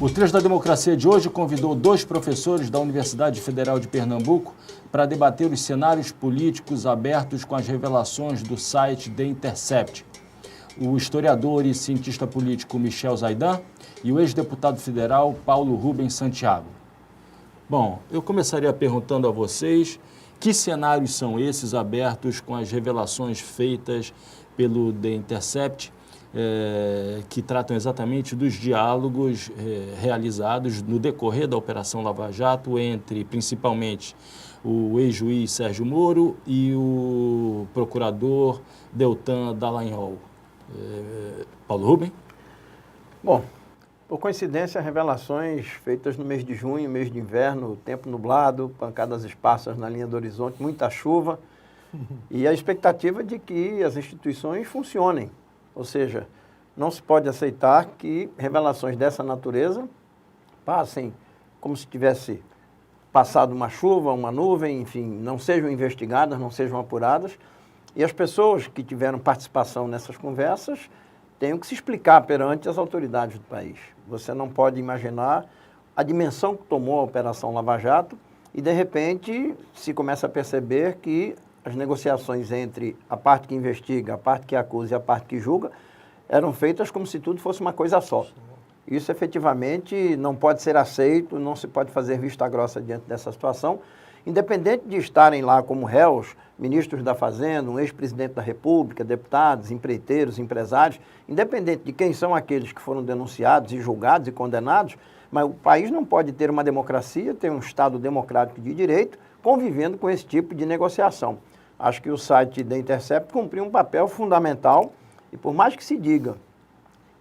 O Trecho da Democracia de hoje convidou 2 professores da Universidade Federal de Pernambuco para debater os cenários políticos abertos com as revelações do site The Intercept. O historiador e cientista político Michel Zaidan e o ex-deputado federal Paulo Rubens Santiago. Bom, eu começaria perguntando a vocês que cenários são esses abertos com as revelações feitas pelo The Intercept, que tratam exatamente dos diálogos realizados no decorrer da Operação Lava Jato entre, principalmente, o ex-juiz Sérgio Moro e o procurador Deltan Dallagnol. Paulo Rubens? Bom, por coincidência, revelações feitas no mês de junho, mês de inverno, tempo nublado, pancadas esparsas na linha do horizonte, muita chuva, e a expectativa de que as instituições funcionem. Ou seja, não se pode aceitar que revelações dessa natureza passem como se tivesse passado uma chuva, uma nuvem, enfim, não sejam investigadas, não sejam apuradas, e as pessoas que tiveram participação nessas conversas tenham que se explicar perante as autoridades do país. Você não pode imaginar a dimensão que tomou a Operação Lava Jato e, de repente, se começa a perceber que as negociações entre a parte que investiga, a parte que acusa e a parte que julga eram feitas como se tudo fosse uma coisa só. Isso, efetivamente, não pode ser aceito, não se pode fazer vista grossa diante dessa situação, independente de estarem lá como réus, ministros da Fazenda, um ex-presidente da República, deputados, empreiteiros, empresários, independente de quem são aqueles que foram denunciados e julgados e condenados, mas o país não pode ter uma democracia, ter um Estado democrático de direito, convivendo com esse tipo de negociação. Acho que o site da Intercept cumpriu um papel fundamental e por mais que se diga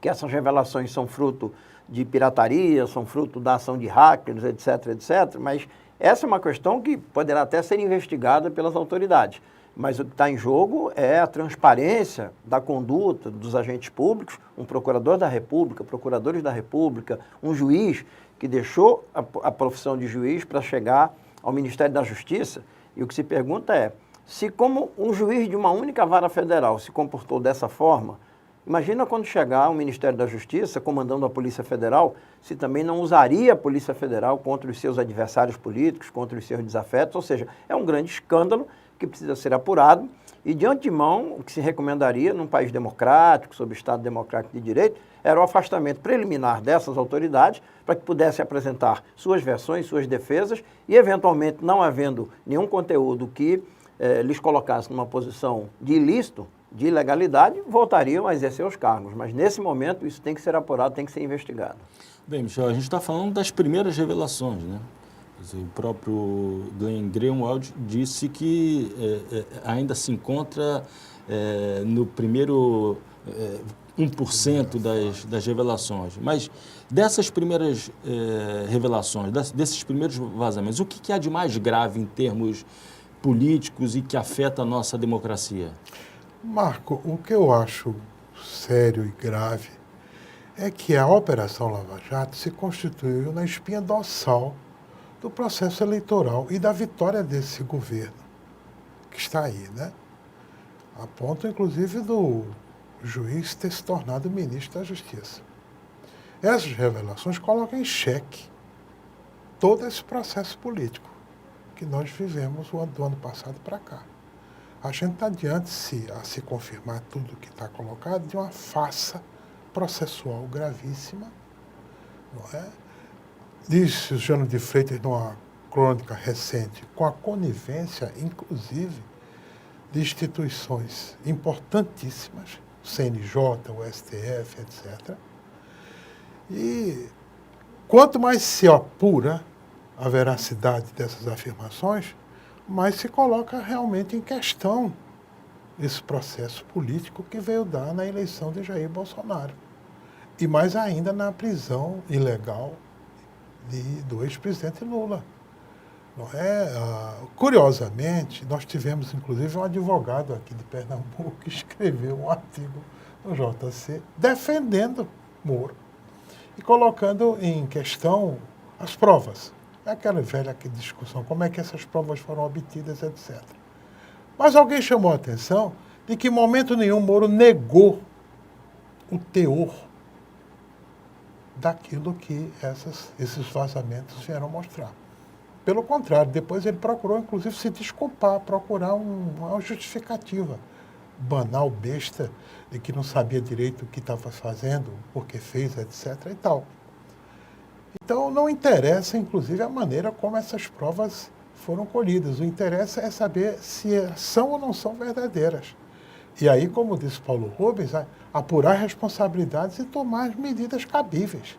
que essas revelações são fruto de pirataria, são fruto da ação de hackers, etc., etc., mas essa é uma questão que poderá até ser investigada pelas autoridades. Mas o que está em jogo é a transparência da conduta dos agentes públicos, um procurador da República, procuradores da República, um juiz que deixou a profissão de juiz para chegar ao Ministério da Justiça. E o que se pergunta é, se como um juiz de uma única vara federal se comportou dessa forma, imagina quando chegar o Ministério da Justiça, comandando a Polícia Federal, se também não usaria a Polícia Federal contra os seus adversários políticos, contra os seus desafetos, ou seja, é um grande escândalo que precisa ser apurado e, de antemão, o que se recomendaria num país democrático, sob Estado democrático de direito, era o afastamento preliminar dessas autoridades para que pudessem apresentar suas versões, suas defesas e, eventualmente, não havendo nenhum conteúdo que lhes colocasse numa posição de ilícito, de ilegalidade, voltariam a exercer os cargos. Mas, nesse momento, isso tem que ser apurado, tem que ser investigado. Bem, Michel, a gente está falando das primeiras revelações, né? O próprio Glenn Greenwald disse que ainda se encontra no primeiro 1% das revelações. Mas dessas primeiras revelações, desses primeiros vazamentos, o que há de mais grave em termos políticos e que afeta a nossa democracia? Marco, o que eu acho sério e grave é que a Operação Lava Jato se constituiu na espinha dorsal do processo eleitoral e da vitória desse governo que está aí, né? A ponto, inclusive, do juiz ter se tornado ministro da Justiça. Essas revelações colocam em xeque todo esse processo político que nós vivemos do ano passado para cá. A gente está diante, a se confirmar tudo que está colocado, de uma farsa processual gravíssima, não é? Disse o Jânio de Freitas numa crônica recente, com a conivência, inclusive, de instituições importantíssimas, o CNJ, o STF, etc. E quanto mais se apura a veracidade dessas afirmações, mais se coloca realmente em questão esse processo político que veio dar na eleição de Jair Bolsonaro. E mais ainda na prisão ilegal do ex-presidente Lula. Não é? Curiosamente, nós tivemos inclusive um advogado aqui de Pernambuco que escreveu um artigo no JC defendendo Moro e colocando em questão as provas. É aquela velha discussão, como é que essas provas foram obtidas, etc. Mas alguém chamou a atenção de que em momento nenhum Moro negou o teor daquilo que esses vazamentos vieram mostrar. Pelo contrário, depois ele procurou, inclusive, se desculpar, procurar uma justificativa banal, besta, de que não sabia direito o que estava fazendo, por que fez, etc. e tal. Então, não interessa, inclusive, a maneira como essas provas foram colhidas. O interesse é saber se são ou não são verdadeiras. E aí, como disse Paulo Rubens, apurar responsabilidades e tomar as medidas cabíveis.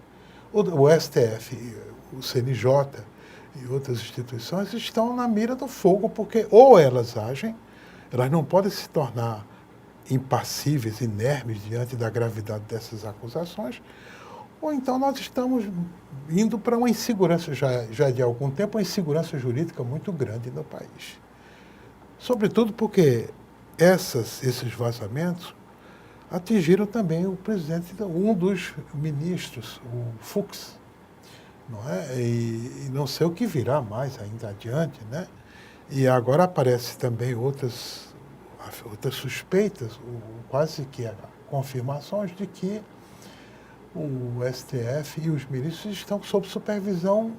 O STF, o CNJ e outras instituições estão na mira do fogo, porque ou elas agem, elas não podem se tornar impassíveis, inermes diante da gravidade dessas acusações, ou então nós estamos indo para uma insegurança, já de algum tempo, uma insegurança jurídica muito grande no país. Sobretudo porque esses vazamentos atingiram também o presidente, um dos ministros, o Fux, não é? E não sei o que virá mais ainda adiante, né? E agora aparecem também outras suspeitas, quase que confirmações de que o STF e os ministros estão sob supervisão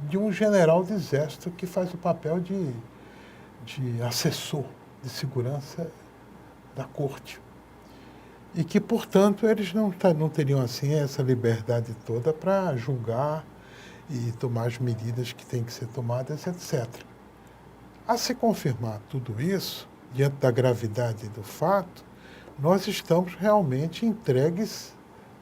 de um general de exército que faz o papel de assessor de segurança da corte. E que, portanto, eles não teriam assim essa liberdade toda para julgar e tomar as medidas que têm que ser tomadas, etc. A se confirmar tudo isso, diante da gravidade do fato, nós estamos realmente entregues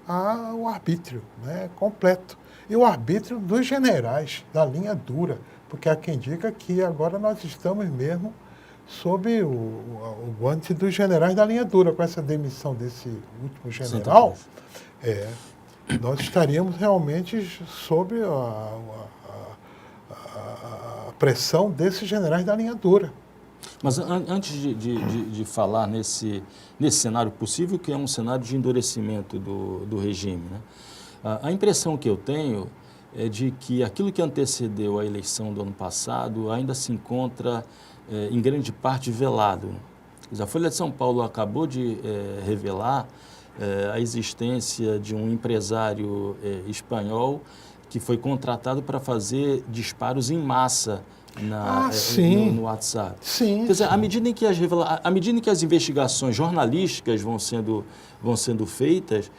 ao arbítrio, né, completo. E o arbítrio dos generais, da linha dura, porque há quem diga que agora nós estamos mesmo sob o guante dos generais da linha dura, com essa demissão desse último general, nós estaríamos realmente sob a pressão desses generais da linha dura. Mas antes de falar nesse cenário possível, que é um cenário de endurecimento do regime, né? A impressão que eu tenho é de que aquilo que antecedeu a eleição do ano passado ainda se encontra, em grande parte, velado. A Folha de São Paulo acabou de revelar a existência de um empresário espanhol que foi contratado para fazer disparos em massa no WhatsApp. Sim, quer dizer, à medida em que as investigações jornalísticas vão sendo feitas,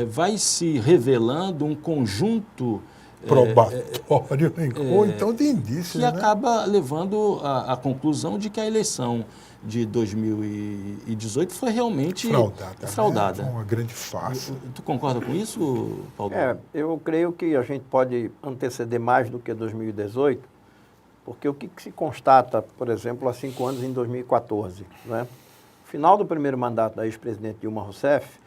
vai se revelando um conjunto probatório, ou então de indícios, que acaba levando à conclusão de que a eleição de 2018 foi realmente fraudada. Foi uma grande farsa. Tu concorda com isso, Paulo? Eu creio que a gente pode anteceder mais do que 2018, porque o que se constata, por exemplo, há 5 anos, em 2014, né? No final do primeiro mandato da ex-presidente Dilma Rousseff,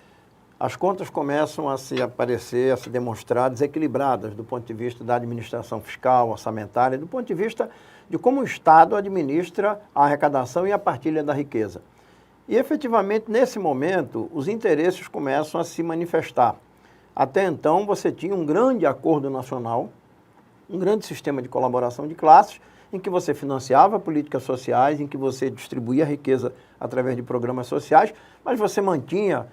as contas começam a se aparecer, a se demonstrar desequilibradas do ponto de vista da administração fiscal, orçamentária, do ponto de vista de como o Estado administra a arrecadação e a partilha da riqueza. E, efetivamente, nesse momento, os interesses começam a se manifestar. Até então, você tinha um grande acordo nacional, um grande sistema de colaboração de classes, em que você financiava políticas sociais, em que você distribuía riqueza através de programas sociais, mas você mantinha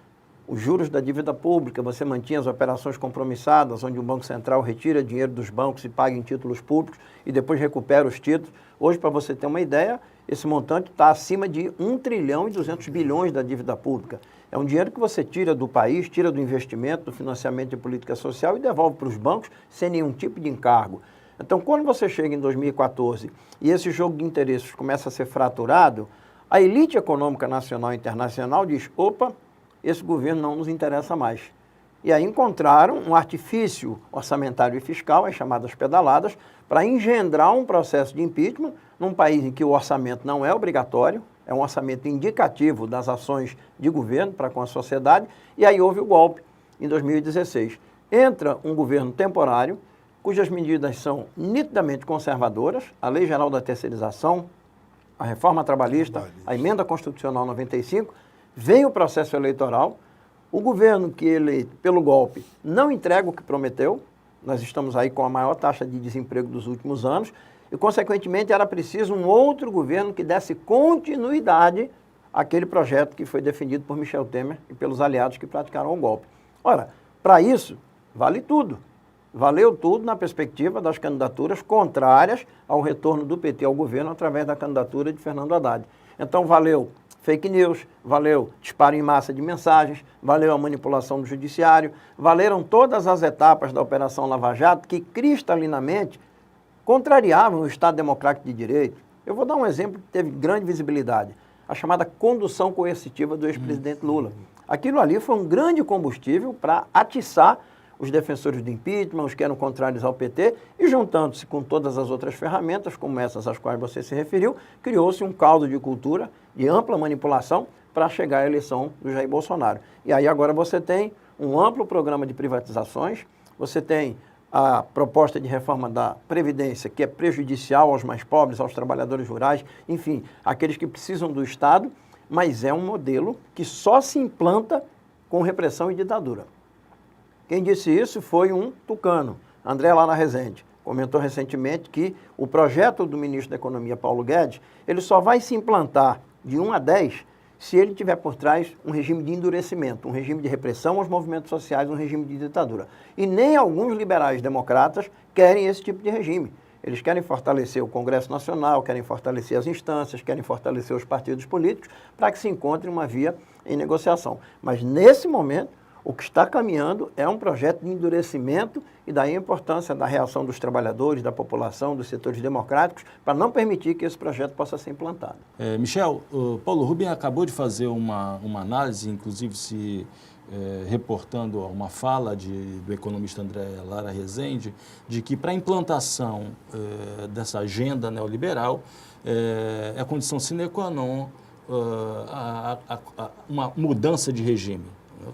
os juros da dívida pública, você mantinha as operações compromissadas, onde o Banco Central retira dinheiro dos bancos e paga em títulos públicos e depois recupera os títulos. Hoje, para você ter uma ideia, esse montante está acima de 1 trilhão e 200 bilhões da dívida pública. É um dinheiro que você tira do país, tira do investimento, do financiamento de política social e devolve para os bancos sem nenhum tipo de encargo. Então, quando você chega em 2014 e esse jogo de interesses começa a ser fraturado, a elite econômica nacional e internacional diz, opa, esse governo não nos interessa mais. E aí encontraram um artifício orçamentário e fiscal, as chamadas pedaladas, para engendrar um processo de impeachment num país em que o orçamento não é obrigatório, é um orçamento indicativo das ações de governo para com a sociedade, e aí houve o golpe em 2016. Entra um governo temporário, cujas medidas são nitidamente conservadoras, a Lei Geral da Terceirização, a Reforma Trabalhista, a Emenda Constitucional 95, vem o processo eleitoral, o governo que eleito pelo golpe não entrega o que prometeu, nós estamos aí com a maior taxa de desemprego dos últimos anos, e, consequentemente, era preciso um outro governo que desse continuidade àquele projeto que foi defendido por Michel Temer e pelos aliados que praticaram o golpe. Ora, para isso, vale tudo. Valeu tudo na perspectiva das candidaturas contrárias ao retorno do PT ao governo através da candidatura de Fernando Haddad. Então, valeu fake news, valeu disparo em massa de mensagens, valeu a manipulação do judiciário, valeram todas as etapas da Operação Lava Jato que cristalinamente contrariavam o Estado Democrático de Direito. Eu vou dar um exemplo que teve grande visibilidade, a chamada condução coercitiva do ex-presidente Lula. Aquilo ali foi um grande combustível para atiçar os defensores do impeachment, os que eram contrários ao PT, e juntando-se com todas as outras ferramentas, como essas às quais você se referiu, criou-se um caldo de cultura de ampla manipulação para chegar à eleição do Jair Bolsonaro. E aí agora você tem um amplo programa de privatizações, você tem a proposta de reforma da Previdência, que é prejudicial aos mais pobres, aos trabalhadores rurais, enfim, aqueles que precisam do Estado, mas é um modelo que só se implanta com repressão e ditadura. Quem disse isso foi um tucano, André Lara Rezende. Comentou recentemente que o projeto do ministro da Economia, Paulo Guedes, ele só vai se implantar de 1 a 10 se ele tiver por trás um regime de endurecimento, um regime de repressão aos movimentos sociais, um regime de ditadura. E nem alguns liberais democratas querem esse tipo de regime. Eles querem fortalecer o Congresso Nacional, querem fortalecer as instâncias, querem fortalecer os partidos políticos para que se encontre uma via em negociação. Mas, nesse momento, o que está caminhando é um projeto de endurecimento e daí a importância da reação dos trabalhadores, da população, dos setores democráticos, para não permitir que esse projeto possa ser implantado. Michel, o Paulo Rubin acabou de fazer uma análise, inclusive se reportando uma fala do economista André Lara Rezende, de que para a implantação dessa agenda neoliberal é condição sine qua non uma mudança de regime.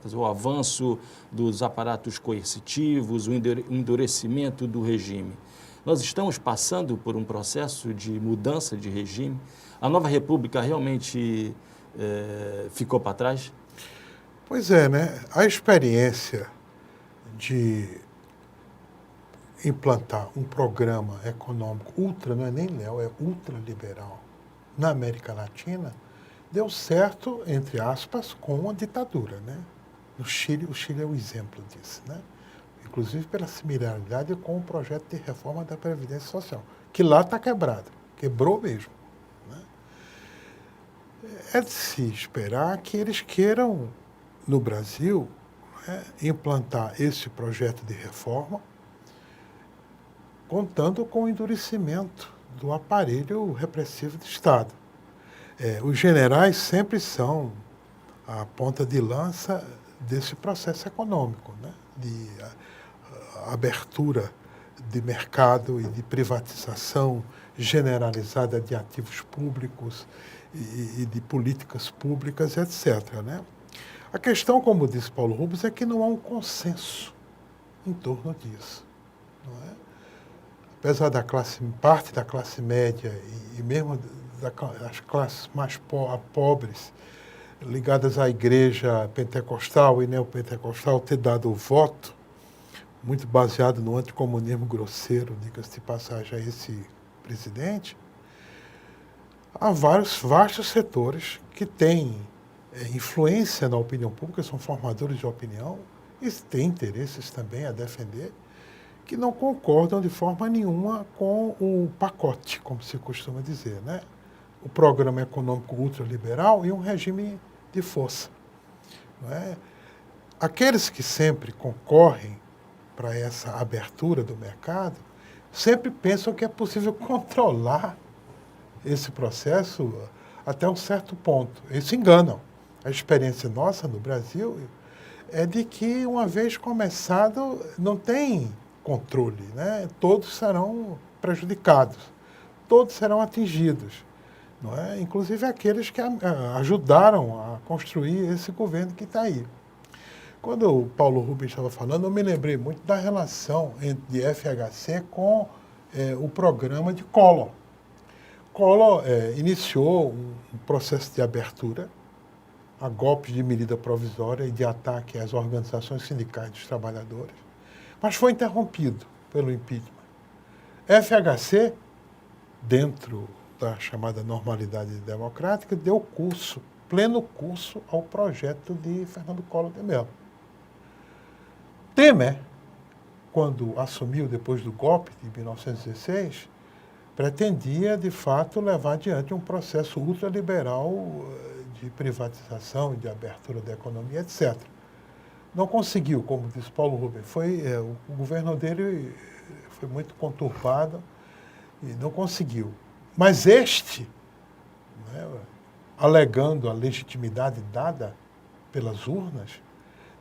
Quer dizer, o avanço dos aparatos coercitivos, o endurecimento do regime. Nós estamos passando por um processo de mudança de regime. A nova república realmente ficou para trás? Pois é, né? A experiência de implantar um programa econômico não é nem neo, é ultraliberal na América Latina, deu certo, entre aspas, com a ditadura, né? No Chile, o Chile é um exemplo disso, né? Inclusive pela similaridade com o projeto de reforma da Previdência Social, que lá está quebrado, quebrou mesmo, né? É de se esperar que eles queiram, no Brasil, né, implantar esse projeto de reforma, contando com o endurecimento do aparelho repressivo do Estado. Os generais sempre são a ponta de lança desse processo econômico, né? De abertura de mercado e de privatização generalizada de ativos públicos e de políticas públicas, etc., né? A questão, como disse Paulo Rubens, é que não há um consenso em torno disso, não é? Apesar da parte da classe média e mesmo das classes mais pobres, ligadas à igreja pentecostal e neopentecostal, ter dado o voto, muito baseado no anticomunismo grosseiro, diga-se de passagem, a esse presidente, há vários vastos setores que têm influência na opinião pública, são formadores de opinião e têm interesses também a defender, que não concordam de forma nenhuma com o pacote, como se costuma dizer, né? O programa econômico ultraliberal e um regime de força, não é? Aqueles que sempre concorrem para essa abertura do mercado sempre pensam que é possível controlar esse processo até um certo ponto. Eles se enganam. A experiência nossa no Brasil é de que, uma vez começado, não tem controle, né? Todos serão prejudicados, todos serão atingidos, não é? Inclusive aqueles que ajudaram a construir esse governo que está aí. Quando o Paulo Rubens estava falando, eu me lembrei muito da relação de FHC com o programa de Collor. Collor iniciou um processo de abertura a golpes de medida provisória e de ataque às organizações sindicais dos trabalhadores, mas foi interrompido pelo impeachment. FHC, dentro da chamada normalidade democrática, deu curso, pleno curso, ao projeto de Fernando Collor de Mello. Temer quando assumiu depois do golpe de 1916, pretendia, de fato, levar adiante um processo ultraliberal de privatização e de abertura da economia, etc. Não conseguiu, como disse Paulo Rubens. O governo dele foi muito conturbado e não conseguiu. Mas este, né, alegando a legitimidade dada pelas urnas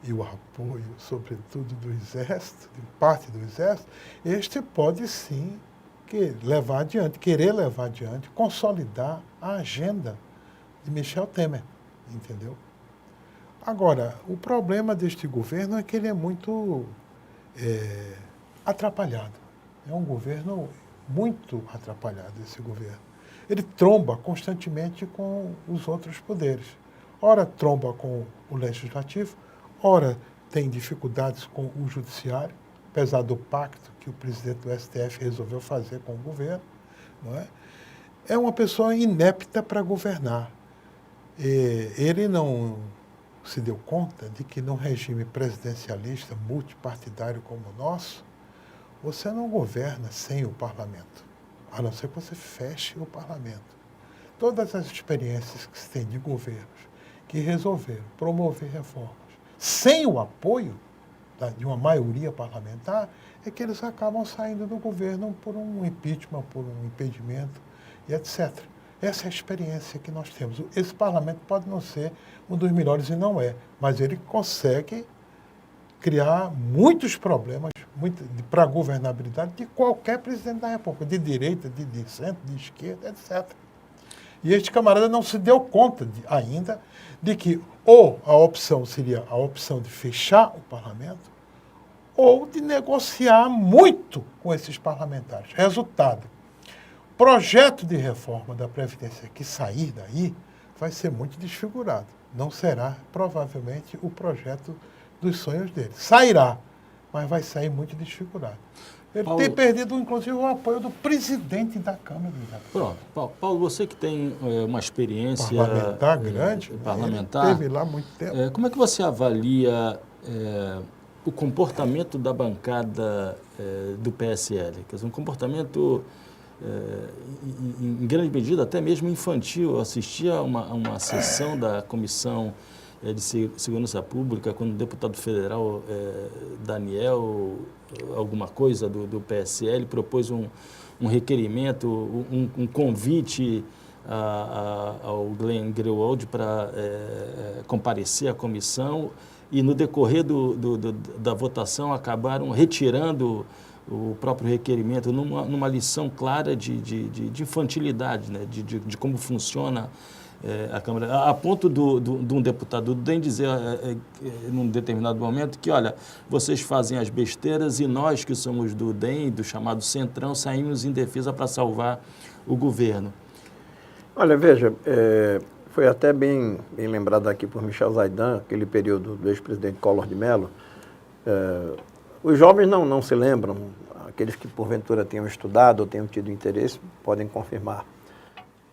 e o apoio, sobretudo, do Exército, de parte do Exército, este pode sim querer levar adiante, consolidar a agenda de Michel Temer, entendeu? Agora, o problema deste governo é que ele é muito atrapalhado. É um governo muito atrapalhado, esse governo. Ele tromba constantemente com os outros poderes. Ora tromba com o Legislativo, ora tem dificuldades com o Judiciário, apesar do pacto que o presidente do STF resolveu fazer com o governo. Não é? É uma pessoa inepta para governar. Ele não se deu conta de que num regime presidencialista, multipartidário como o nosso, você não governa sem o parlamento, a não ser que você feche o parlamento. Todas as experiências que se tem de governos que resolveram promover reformas sem o apoio de uma maioria parlamentar, é que eles acabam saindo do governo por um impeachment, por um impedimento e etc. Essa é a experiência que nós temos. Esse parlamento pode não ser um dos melhores e não é, mas ele consegue criar muitos problemas para a governabilidade de qualquer presidente da República, de direita, de centro, de esquerda, etc. E este camarada não se deu conta ainda de que ou a opção seria a opção de fechar o parlamento ou de negociar muito com esses parlamentares. Resultado, projeto de reforma da Previdência que sair daí vai ser muito desfigurado. Não será, provavelmente, o projeto dos sonhos dele. Sairá, mas vai sair muito desfigurado. Ele tem perdido, inclusive, o apoio do presidente da Câmara dos Deputados. Pronto. Paulo, você que tem uma experiência parlamentar grande, parlamentar, ele esteve lá há muito tempo. Como é que você avalia o comportamento da bancada do PSL? Quer dizer, um comportamento, em grande medida, até mesmo infantil. Eu assisti a uma sessão da Comissão de Segurança Pública, quando o deputado federal Daniel, alguma coisa do PSL, propôs um requerimento, um convite ao Glenn Greenwald para comparecer à comissão, e no decorrer da votação acabaram retirando o próprio requerimento numa lição clara de infantilidade, né? de como funciona a Câmara, a ponto de um deputado do DEM dizer, num determinado momento, que, olha, vocês fazem as besteiras e nós que somos do DEM, do chamado Centrão, saímos em defesa para salvar o governo. Olha, veja, foi até bem lembrado aqui por Michel Zaidan, aquele período do ex-presidente Collor de Mello. Os jovens não se lembram, aqueles que porventura tenham estudado ou tenham tido interesse podem confirmar.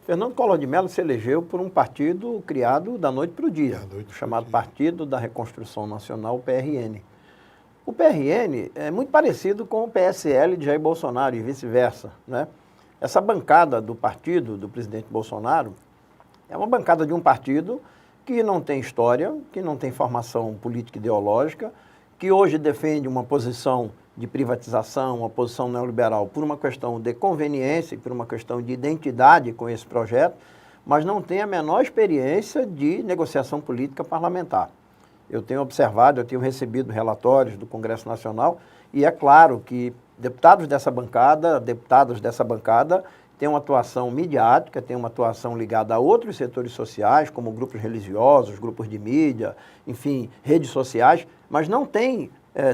Fernando Collor de Mello se elegeu por um partido criado da noite para o dia, chamado Partido da Reconstrução Nacional, o PRN. O PRN é muito parecido com o PSL de Jair Bolsonaro e vice-versa, né? Essa bancada do partido do presidente Bolsonaro é uma bancada de um partido que não tem história, que não tem formação política ideológica, que hoje defende uma posição de privatização, uma posição neoliberal por uma questão de conveniência, por uma questão de identidade com esse projeto, mas não tem a menor experiência de negociação política parlamentar. Eu tenho observado, eu tenho recebido relatórios do Congresso Nacional e é claro que deputadas dessa bancada têm uma atuação midiática, têm uma atuação ligada a outros setores sociais, como grupos religiosos, grupos de mídia, enfim, redes sociais, mas não têm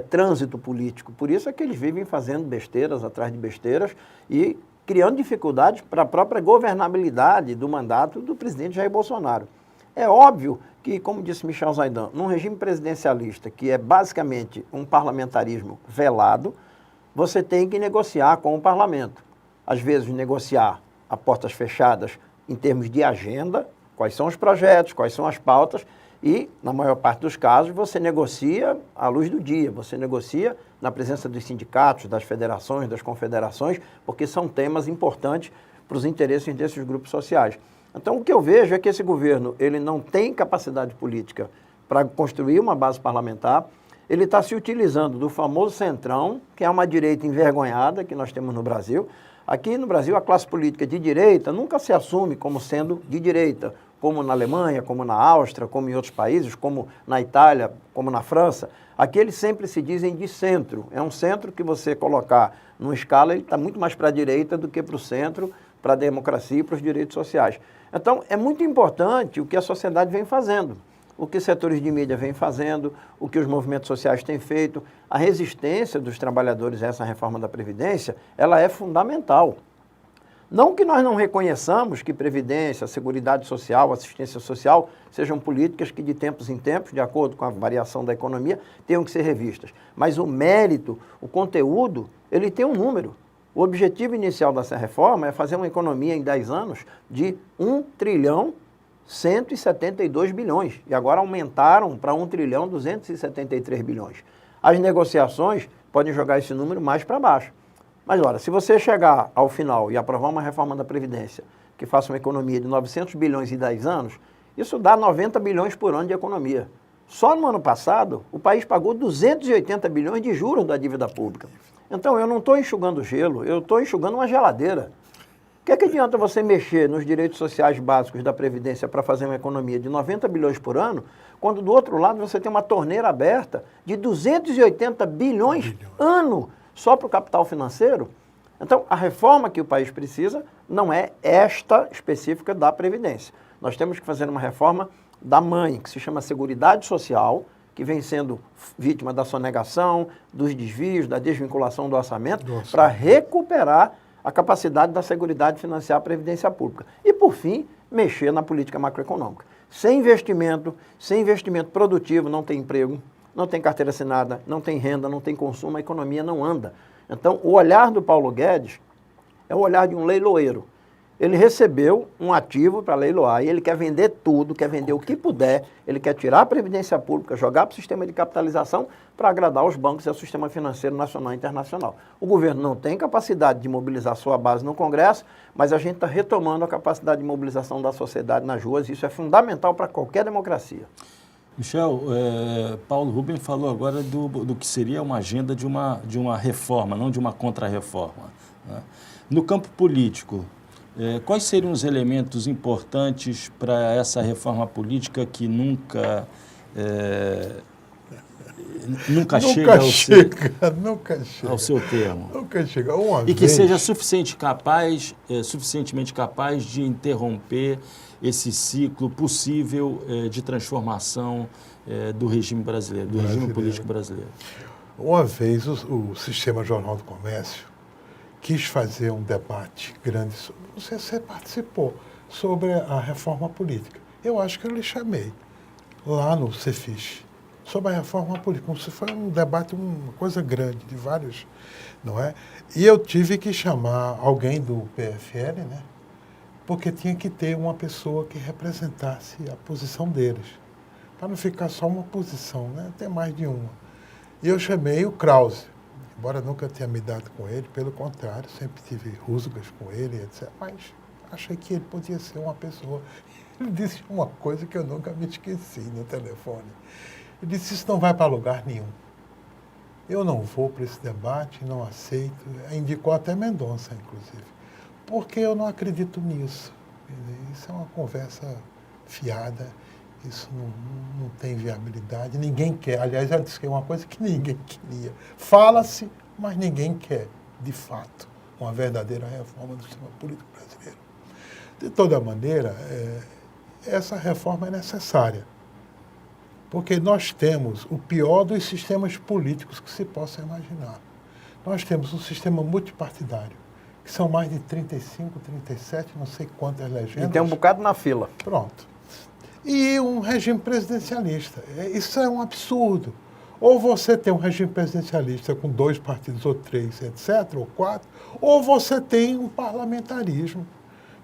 trânsito político. Por isso é que eles vivem fazendo besteiras atrás de besteiras e criando dificuldades para a própria governabilidade do mandato do presidente Jair Bolsonaro. É óbvio que, como disse Michel Zaidan, num regime presidencialista, que é basicamente um parlamentarismo velado, você tem que negociar com o parlamento. Às vezes, negociar a portas fechadas em termos de agenda, quais são os projetos, quais são as pautas, E, na maior parte dos casos, você negocia à luz do dia, você negocia na presença dos sindicatos, das federações, das confederações, porque são temas importantes para os interesses desses grupos sociais. Então, o que eu vejo é que esse governo ele não tem capacidade política para construir uma base parlamentar, ele está se utilizando do famoso centrão, que é uma direita envergonhada que nós temos no Brasil. Aqui no Brasil, a classe política de direita nunca se assume como sendo de direita, como na Alemanha, como na Áustria, como em outros países, como na Itália, como na França. Aqui eles sempre se dizem de centro. É um centro que você colocar numa escala, ele está muito mais para a direita do que para o centro, para a democracia e para os direitos sociais. Então, é muito importante o que a sociedade vem fazendo, o que setores de mídia vêm fazendo, o que os movimentos sociais têm feito. A resistência dos trabalhadores a essa reforma da Previdência, ela é fundamental. Não que nós não reconheçamos que Previdência, Seguridade Social, Assistência Social sejam políticas que de tempos em tempos, de acordo com a variação da economia, tenham que ser revistas. Mas o mérito, o conteúdo, ele tem um número. O objetivo inicial dessa reforma é fazer uma economia em 10 anos de 1.172 bilhões. E agora aumentaram para 1.273 bilhões. As negociações podem jogar esse número mais para baixo. Mas, olha, se você chegar ao final e aprovar uma reforma da Previdência que faça uma economia de 900 bilhões em 10 anos, isso dá 90 bilhões por ano de economia. Só no ano passado, o país pagou 280 bilhões de juros da dívida pública. Então, eu não estou enxugando gelo, eu estou enxugando uma geladeira. O que adianta você mexer nos direitos sociais básicos da Previdência para fazer uma economia de 90 bilhões por ano, quando do outro lado você tem uma torneira aberta de 280 bilhões ano só para o capital financeiro? Então, a reforma que o país precisa não é esta específica da Previdência. Nós temos que fazer uma reforma da mãe, que se chama Seguridade Social, que vem sendo vítima da sonegação, dos desvios, da desvinculação do orçamento, para recuperar a capacidade da Seguridade financiar a Previdência Pública. E, por fim, mexer na política macroeconômica. Sem investimento produtivo, não tem emprego, não tem carteira assinada, não tem renda, não tem consumo, a economia não anda. Então, o olhar do Paulo Guedes é o olhar de um leiloeiro. Ele recebeu um ativo para leiloar e ele quer vender tudo, quer vender o que puder, ele quer tirar a Previdência Pública, jogar para o sistema de capitalização para agradar os bancos e ao sistema financeiro nacional e internacional. O governo não tem capacidade de mobilizar sua base no Congresso, mas a gente está retomando a capacidade de mobilização da sociedade nas ruas e isso é fundamental para qualquer democracia. Michel, Paulo Rubem falou agora do que seria uma agenda de uma reforma, não de uma contra-reforma, né? No campo político, quais seriam os elementos importantes para essa reforma política que nunca chega ao seu termo? Nunca chega. E que seja suficientemente capaz de interromper esse ciclo possível de transformação do regime brasileiro, do regime político brasileiro. Uma vez o Sistema Jornal do Comércio quis fazer um debate grande, você participou, sobre a reforma política. Eu acho que eu lhe chamei lá no Cefis, sobre a reforma política. Foi um debate, uma coisa grande, de vários, não é? E eu tive que chamar alguém do PFL, né? Porque tinha que ter uma pessoa que representasse a posição deles, para não ficar só uma posição, né? Ter mais de uma. E eu chamei o Krause, embora nunca tenha me dado com ele, pelo contrário, sempre tive rusgas com ele, etc. Mas achei que ele podia ser uma pessoa. Ele disse uma coisa que eu nunca me esqueci no telefone. Ele disse, isso não vai para lugar nenhum. Eu não vou para esse debate, não aceito. Indicou até Mendonça, inclusive. Porque eu não acredito nisso. Isso é uma conversa fiada, isso não tem viabilidade, ninguém quer. Aliás, ela disse que é uma coisa que ninguém queria. Fala-se, mas ninguém quer, de fato, uma verdadeira reforma do sistema político brasileiro. De toda maneira, essa reforma é necessária, porque nós temos o pior dos sistemas políticos que se possa imaginar. Nós temos um sistema multipartidário, que são mais de 35, 37, não sei quantas legendas. E tem um bocado na fila. Pronto. E um regime presidencialista. Isso é um absurdo. Ou você tem um regime presidencialista com 2 partidos, ou 3, etc., ou 4, ou você tem um parlamentarismo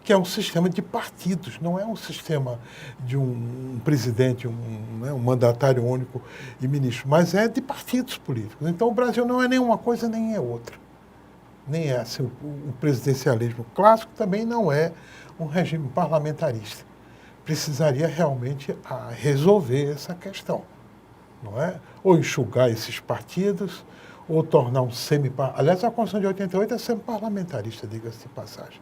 que é um sistema de partidos, não é um sistema de um presidente, um mandatário único e ministro, mas é de partidos políticos. Então o Brasil não é nenhuma coisa nem é outra. Nem é assim, o presidencialismo clássico também não é um regime parlamentarista. Precisaria realmente resolver essa questão, não é? Ou enxugar esses partidos, ou tornar um semi-parlamentarista. Aliás, a Constituição de 88 é semi-parlamentarista, diga-se de passagem.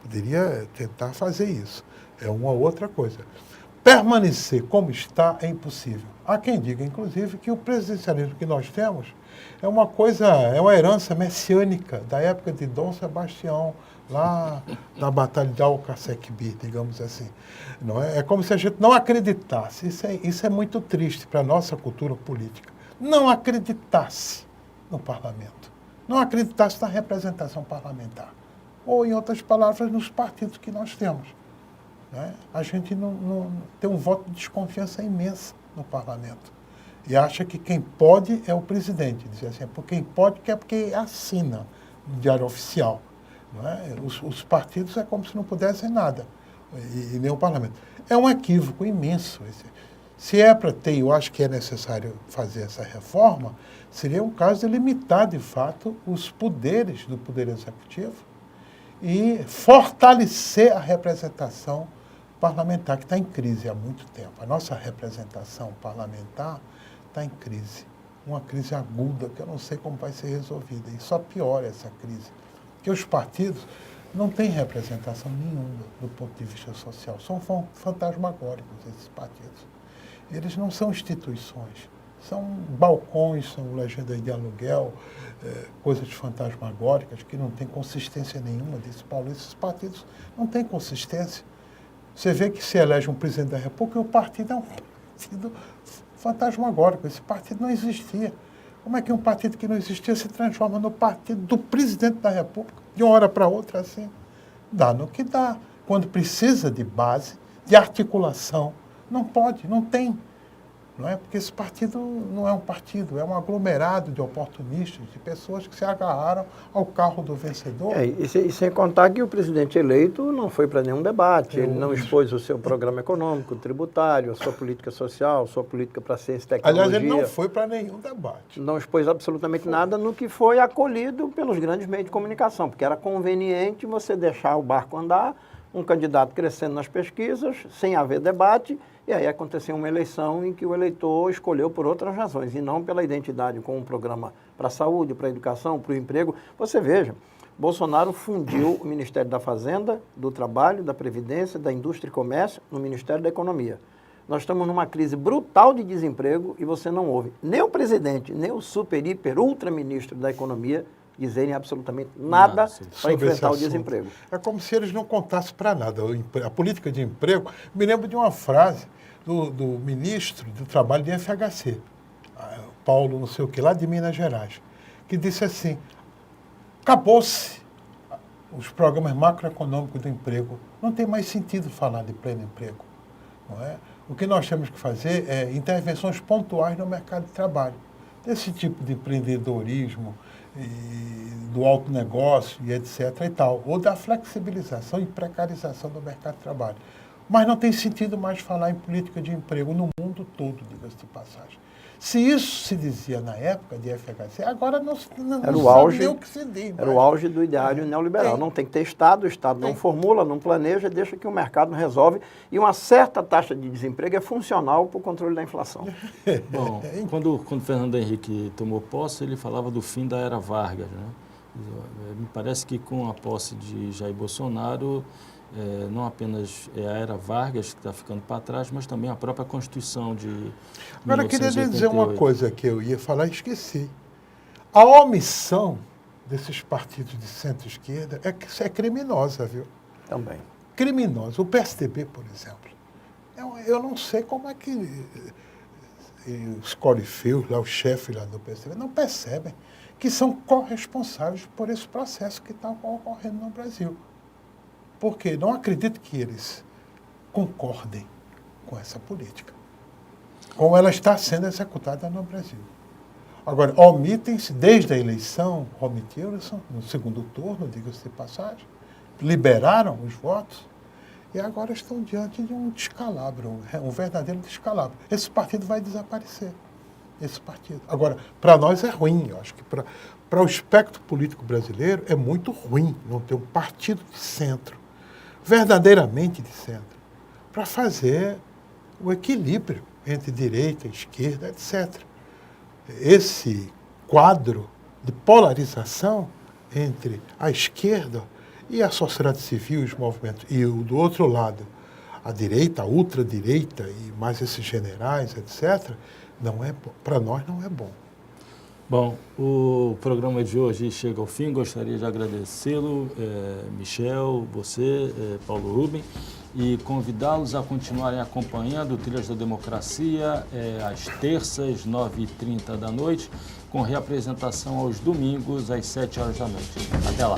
Poderia tentar fazer isso. É uma outra coisa. Permanecer como está é impossível. Há quem diga, inclusive, que o presidencialismo que nós temos é uma coisa, é uma herança messiânica da época de Dom Sebastião, lá na Batalha de Alcaçequibir, digamos assim. Não é? É como se a gente não acreditasse. Isso é muito triste para a nossa cultura política. Não acreditasse no parlamento. Não acreditasse na representação parlamentar. Ou, em outras palavras, nos partidos que nós temos. Né? A gente não tem um voto de desconfiança imensa no parlamento. E acha que quem pode é o presidente. Diz assim, quem pode que é porque assina no diário oficial. Não é? Os partidos é como se não pudessem nada, e nem o parlamento. É um equívoco imenso. Se é para ter, eu acho que é necessário fazer essa reforma, seria um caso de limitar, de fato, os poderes do Poder Executivo e fortalecer a representação parlamentar, que está em crise há muito tempo. A nossa representação parlamentar está em crise. Uma crise aguda, que eu não sei como vai ser resolvida. E só piora essa crise. Porque os partidos não têm representação nenhuma do ponto de vista social. São fantasmagóricos esses partidos. Eles não são instituições. São balcões, são legendas de aluguel, coisas fantasmagóricas que não têm consistência nenhuma, disse Paulo. Esses partidos não têm consistência. Você vê que se elege um presidente da República, o partido é um partido fantasmagórico. Esse partido não existia. Como é que um partido que não existia se transforma no partido do presidente da República, de uma hora para outra, assim? Dá no que dá. Quando precisa de base, de articulação, não pode, não tem. Não é? Porque esse partido não é um partido, é um aglomerado de oportunistas, de pessoas que se agarraram ao carro do vencedor. E sem contar que o presidente eleito não foi para nenhum debate, ele não expôs o seu programa econômico, tributário, a sua política social, a sua política para ciência e tecnologia. Aliás, ele não foi para nenhum debate. Não expôs absolutamente nada no que foi acolhido pelos grandes meios de comunicação, porque era conveniente você deixar o barco andar, um candidato crescendo nas pesquisas, sem haver debate. E aí aconteceu uma eleição em que o eleitor escolheu por outras razões, e não pela identidade com um programa para a saúde, para a educação, para o emprego. Você veja, Bolsonaro fundiu o Ministério da Fazenda, do Trabalho, da Previdência, da Indústria e Comércio, no Ministério da Economia. Nós estamos numa crise brutal de desemprego e você não ouve nem o presidente, nem o super, hiper, ultra ministro da Economia dizerem absolutamente nada para enfrentar o desemprego. É como se eles não contassem para nada. A política de emprego, me lembro de uma frase do ministro do Trabalho de FHC, Paulo não sei o que, lá de Minas Gerais, que disse assim, acabou-se os programas macroeconômicos do emprego, não tem mais sentido falar de pleno emprego. Não é? O que nós temos que fazer é intervenções pontuais no mercado de trabalho. Desse tipo de empreendedorismo, do alto negócio e etc. e tal, ou da flexibilização e precarização do mercado de trabalho. Mas não tem sentido mais falar em política de emprego no mundo todo, diga-se de passagem. Se isso se dizia na época de FHC, agora não sabe nem o que se diz. Era o auge do ideário neoliberal. Não tem que ter Estado, o Estado não formula, não planeja, deixa que o mercado resolve. E uma certa taxa de desemprego é funcional para o controle da inflação. Bom, quando Fernando Henrique tomou posse, ele falava do fim da era Vargas, né? Me parece que com a posse de Jair Bolsonaro, não apenas é a era Vargas que está ficando para trás, mas também a própria Constituição de 1988. Agora, eu queria dizer uma coisa que eu ia falar e esqueci. A omissão desses partidos de centro-esquerda é criminosa, viu? Também. Criminosa. O PSDB, por exemplo. Eu não sei como é que os corifeus, lá, os chefes lá do PSDB, não percebem que são corresponsáveis por esse processo que está ocorrendo no Brasil. Porque não acredito que eles concordem com essa política, como ela está sendo executada no Brasil. Agora, omitem-se, desde a eleição, omitiram-se no segundo turno, diga-se de passagem, liberaram os votos e agora estão diante de um descalabro, um verdadeiro descalabro. Esse partido vai desaparecer. Esse partido. Agora, para nós é ruim. Eu acho que para o espectro político brasileiro é muito ruim não ter um partido de centro, verdadeiramente de centro, para fazer o equilíbrio entre direita, esquerda, etc. Esse quadro de polarização entre a esquerda e a sociedade civil, os movimentos, e do outro lado, a direita, a ultradireita e mais esses generais, etc., não é, para nós não é bom. Bom, o programa de hoje chega ao fim. Gostaria de agradecê-lo, Michel, você, Paulo Rubem, e convidá-los a continuarem acompanhando Trilhas da Democracia às terças, 9h30 da noite, com reapresentação aos domingos, às 7 horas da noite. Até lá.